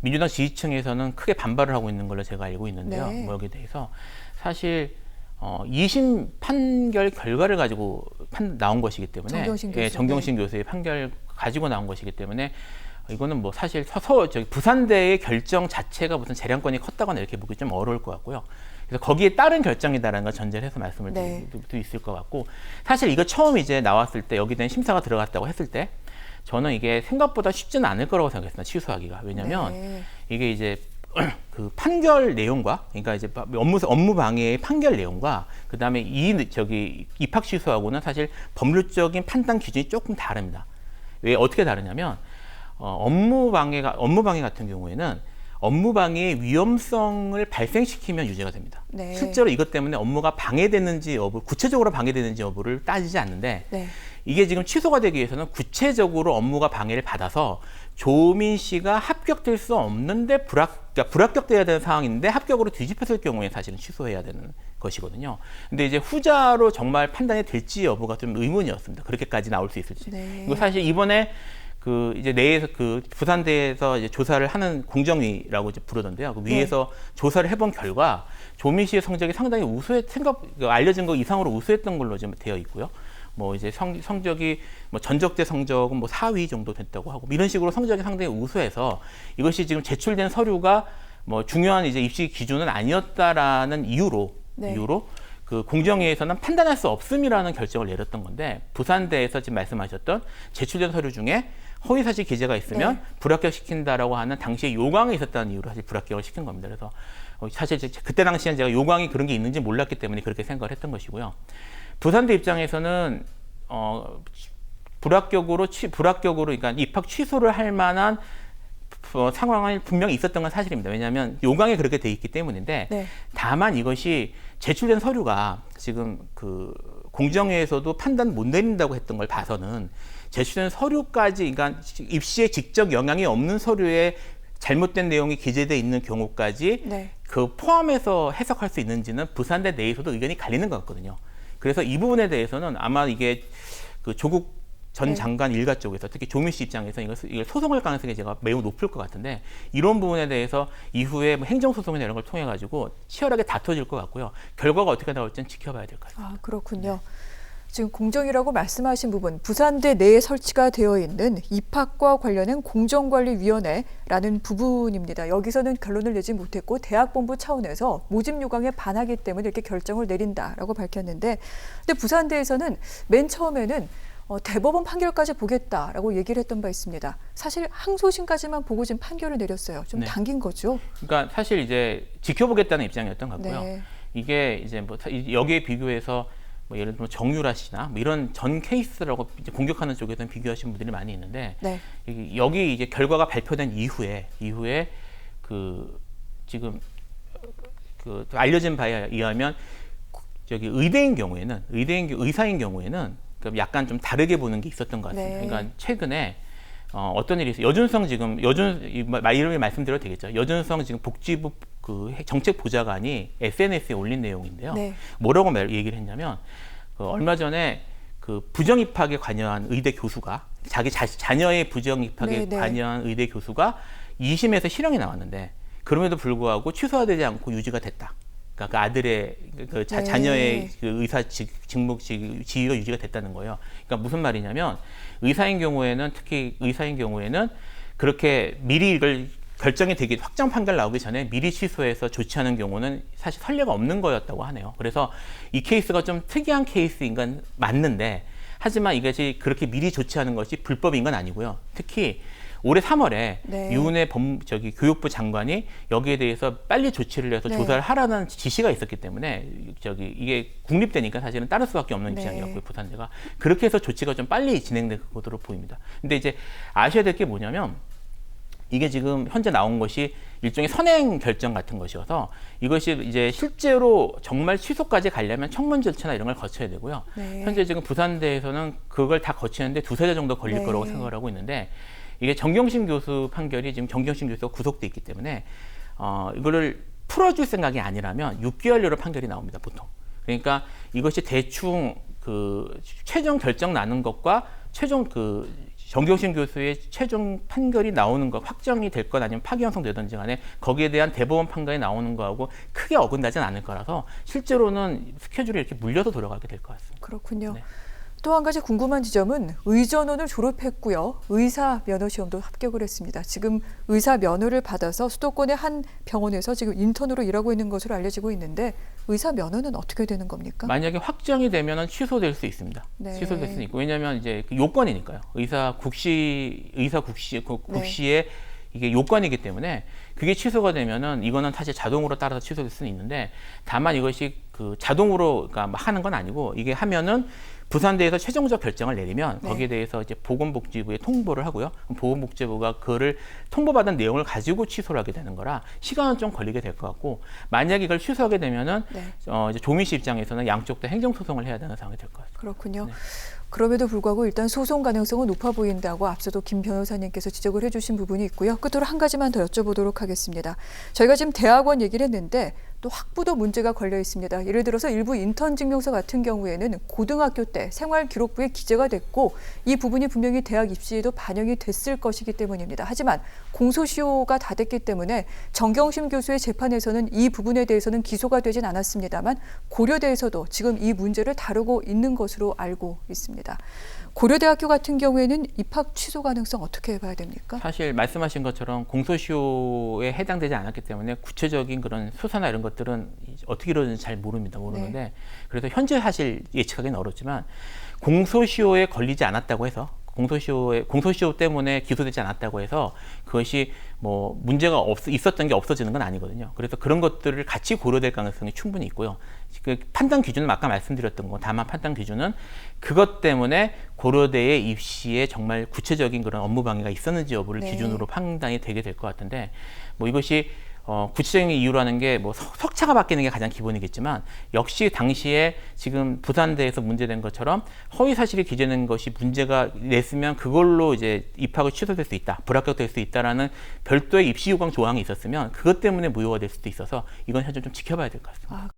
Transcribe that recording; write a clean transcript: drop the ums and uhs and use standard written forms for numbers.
민주당 지지층에서는 크게 반발을 하고 있는 걸로 제가 알고 있는데요. 네. 뭐 여기에 대해서 사실 2심 판결 결과를 가지고 나온 것이기 때문에 정경심 교수. 예, 정경심 교수의 판결 가지고 나온 것이기 때문에 이거는 뭐 사실 저기 부산대의 결정 자체가 무슨 재량권이 컸다거나 이렇게 보기 좀 어려울 것 같고요. 그래서 거기에 따른 결정이다라는 걸 전제를 해서 말씀을 네. 드릴 수 있을 것 같고, 사실 이거 처음 이제 나왔을 때 여기 대한 심사가 들어갔다고 했을 때 저는 이게 생각보다 쉽지는 않을 거라고 생각했습니다. 취소하기가. 왜냐하면 네. 이게 이제 그 판결 내용과, 그러니까 이제 업무 방해의 판결 내용과 그다음에 입학 취소하고는 사실 법률적인 판단 기준이 조금 다릅니다. 왜 어떻게 다르냐면 업무 방해 같은 경우에는 업무 방해의 위험성을 발생시키면 유죄가 됩니다. 네. 실제로 이것 때문에 업무가 방해되는지 여부, 구체적으로 방해되는지 여부를 따지지 않는데 네. 이게 지금 취소가 되기 위해서는 구체적으로 업무가 방해를 받아서 조민 씨가 합격될 수 없는데 그러니까 불합격돼야 되는 상황인데 합격으로 뒤집혔을 경우에 사실은 취소해야 되는 것이거든요. 근데 이제 후자로 정말 판단이 될지 여부가 좀 의문이었습니다. 그렇게까지 나올 수 있을지. 네. 이거 사실 이번에 이제 내에서 부산대에서 이제 조사를 하는 공정위라고 이제 부르던데요. 그 위에서 조사를 해본 결과 조민 씨의 성적이 상당히 알려진 거 이상으로 우수했던 걸로 지금 되어 있고요. 뭐 이제 성적이 뭐 전적대 성적은 뭐 4위 정도 됐다고 하고 이런 식으로 성적이 상당히 우수해서 이것이 지금 제출된 서류가 뭐 중요한 이제 입시 기준은 아니었다라는 이유로 그 공정위에서는 판단할 수 없음이라는 결정을 내렸던 건데, 부산대에서 지금 말씀하셨던 제출된 서류 중에 허위사실 기재가 있으면 불합격시킨다라고 하는 당시에 요강이 있었다는 이유로 사실 불합격을 시킨 겁니다. 그래서 사실 그때 당시엔 제가 요강이 그런 게 있는지 몰랐기 때문에 그렇게 생각을 했던 것이고요. 부산대 입장에서는 불합격으로 그러니까 입학 취소를 할 만한 상황이 분명히 있었던 건 사실입니다. 왜냐하면 요강에 그렇게 돼 있기 때문인데, 다만 이것이 제출된 서류가 지금 그 공정위에서도 판단 못 내린다고 했던 걸 봐서는 제출된 서류까지, 그러니까 입시에 직접 영향이 없는 서류에 잘못된 내용이 기재되어 있는 경우까지 그 포함해서 해석할 수 있는지는 부산대 내에서도 의견이 갈리는 것 같거든요. 그래서 이 부분에 대해서는 아마 이게 그 조국 전 장관 일가 쪽에서 특히 조민 씨 입장에서 이걸 소송할 가능성이 제가 매우 높을 것 같은데, 이런 부분에 대해서 이후에 뭐 행정소송이나 이런 걸 통해 가지고 치열하게 다퉈질 것 같고요. 결과가 어떻게 나올지는 지켜봐야 될 것 같습니다. 아, 그렇군요. 지금 공정이라고 말씀하신 부분, 부산대 내에 설치가 되어 있는 입학과 관련된 공정관리위원회라는 부분입니다. 여기서는 결론을 내지 못했고 대학본부 차원에서 모집 요강에 반하기 때문에 이렇게 결정을 내린다라고 밝혔는데, 근데 부산대에서는 맨 처음에는 대법원 판결까지 보겠다라고 얘기를 했던 바 있습니다. 사실 항소심까지만 보고 지금 판결을 내렸어요. 좀 당긴 거죠? 그러니까 사실 이제 지켜보겠다는 입장이었던 것 같고요. 이게 이제 뭐 여기에 비교해서 뭐 예를 들면 정유라 씨나 뭐 이런 전 케이스라고 이제 공격하는 쪽에서는 비교하시는 분들이 많이 있는데, 여기 이제 결과가 발표된 이후에 그 지금 그 알려진 바에 의하면 저기 의사인 경우에는 약간 좀 다르게 보는 게 있었던 것 같습니다. 그러니까 최근에 어떤 일이 있어요. 이름을 말씀드려도 되겠죠. 여준성 지금 복지부 그 정책 보좌관이 SNS에 올린 내용인데요. 뭐라고 얘기를 했냐면 얼마 전에 그 부정 입학에 관여한 의대 교수가 자기 자녀의 부정 입학에 관여한 의대 교수가 2심에서 실형이 나왔는데 그럼에도 불구하고 취소되지 않고 유지가 됐다. 그러니까 그 아들의 자녀의 그 의사 직무 지위가 유지가 됐다는 거예요. 그러니까 무슨 말이냐면 특히 의사인 경우에는 그렇게 미리 이걸 결정이 되기 확정 판결 나오기 전에 미리 취소해서 조치하는 경우는 사실 선례가 없는 거였다고 하네요. 그래서 이 케이스가 좀 특이한 케이스인 건 맞는데, 하지만 이것이 그렇게 미리 조치하는 것이 불법인 건 아니고요. 특히 올해 3월에 유은혜 교육부 장관이 여기에 대해서 빨리 조치를 해서 조사를 하라는 지시가 있었기 때문에 이게 국립대니까 사실은 따를 수밖에 없는 입장이었고요. 부산대가 그렇게 해서 조치가 좀 빨리 진행될 것으로 보입니다. 근데 이제 아셔야 될 게 뭐냐면, 이게 지금 현재 나온 것이 일종의 선행 결정 같은 것이어서 이것이 이제 실제로 정말 취소까지 가려면 청문 절차나 이런 걸 거쳐야 되고요. 현재 지금 부산대에서는 그걸 다 거치는데 2-3달 정도 걸릴 거라고 생각을 하고 있는데, 이게 정경심 교수 판결이 지금 정경심 교수가 구속돼 있기 때문에 이거를 풀어줄 생각이 아니라면 6개월여로 판결이 나옵니다, 보통. 그러니까 이것이 대충 그 최종 결정 나는 것과 최종 그 정경심 교수의 최종 판결이 나오는 것, 확정이 될 것 아니면 파기환송되든지 간에 거기에 대한 대법원 판결이 나오는 거하고 크게 어긋나지는 않을 거라서 실제로는 스케줄이 이렇게 물려서 돌아가게 될 것 같습니다. 그렇군요. 네. 또 한 가지 궁금한 지점은 의전원을 졸업했고요. 의사 면허 시험도 합격을 했습니다. 지금 의사 면허를 받아서 수도권의 한 병원에서 지금 인턴으로 일하고 있는 것으로 알려지고 있는데 의사 면허는 어떻게 되는 겁니까? 만약에 확정이 되면은 취소될 수 있습니다. 네. 취소될 수 있고 왜냐하면 이제 그 요건이니까요. 국시의 이게 요건이기 때문에 그게 취소가 되면은 이거는 사실 자동으로 따라서 취소될 수는 있는데 다만 이것이 그 자동으로 그러니까 하는 건 아니고 이게 하면은 부산대에서 최종적 결정을 내리면 네. 거기에 대해서 이제 보건복지부에 통보를 하고요. 보건복지부가 그거를 통보받은 내용을 가지고 취소를 하게 되는 거라 시간은 좀 걸리게 될 것 같고 만약에 이걸 취소하게 되면은 네. 이제 조민 씨 입장에서는 양쪽 다 행정소송을 해야 되는 상황이 될 것 같습니다. 그렇군요. 네. 그럼에도 불구하고 일단 소송 가능성은 높아 보인다고 앞서도 김 변호사님께서 지적을 해주신 부분이 있고요. 끝으로 한 가지만 더 여쭤보도록 하겠습니다. 저희가 지금 대학원 얘기를 했는데 또 학부도 문제가 걸려 있습니다. 예를 들어서 일부 인턴 증명서 같은 경우에는 고등학교 때 생활기록부에 기재가 됐고 이 부분이 분명히 대학 입시에도 반영이 됐을 것이기 때문입니다. 하지만 공소시효가 다 됐기 때문에 정경심 교수의 재판에서는 이 부분에 대해서는 기소가 되진 않았습니다만 고려대에서도 지금 이 문제를 다루고 있는 것으로 알고 있습니다. 고려대학교 같은 경우에는 입학 취소 가능성 어떻게 봐야 됩니까? 사실 말씀하신 것처럼 공소시효에 해당되지 않았기 때문에 구체적인 그런 수사나 이런 것들은 어떻게 이루어지는지 잘 모르는데 네. 그래서 현재 사실 예측하기는 어렵지만 공소시효에 걸리지 않았다고 해서 공소시효 때문에 기소되지 않았다고 해서 그것이 뭐 문제가 있었던 게 없어지는 건 아니거든요. 그래서 그런 것들을 같이 고려될 가능성이 충분히 있고요. 그 판단 기준은 아까 말씀드렸던 거, 다만 판단 기준은 그것 때문에 고려대의 입시에 정말 구체적인 그런 업무 방해가 있었는지 여부를 네. 기준으로 판단이 되게 될 것 같은데 뭐 이것이 구체적인 이유라는 게 뭐 석차가 바뀌는 게 가장 기본이겠지만 역시 당시에 지금 부산대에서 문제된 것처럼 허위 사실이 기재된 것이 문제가 냈으면 그걸로 이제 입학을 취소될 수 있다, 불합격될 수 있다라는 별도의 입시 요강 조항이 있었으면 그것 때문에 무효가 될 수도 있어서 이건 현재 좀 지켜봐야 될 것 같습니다.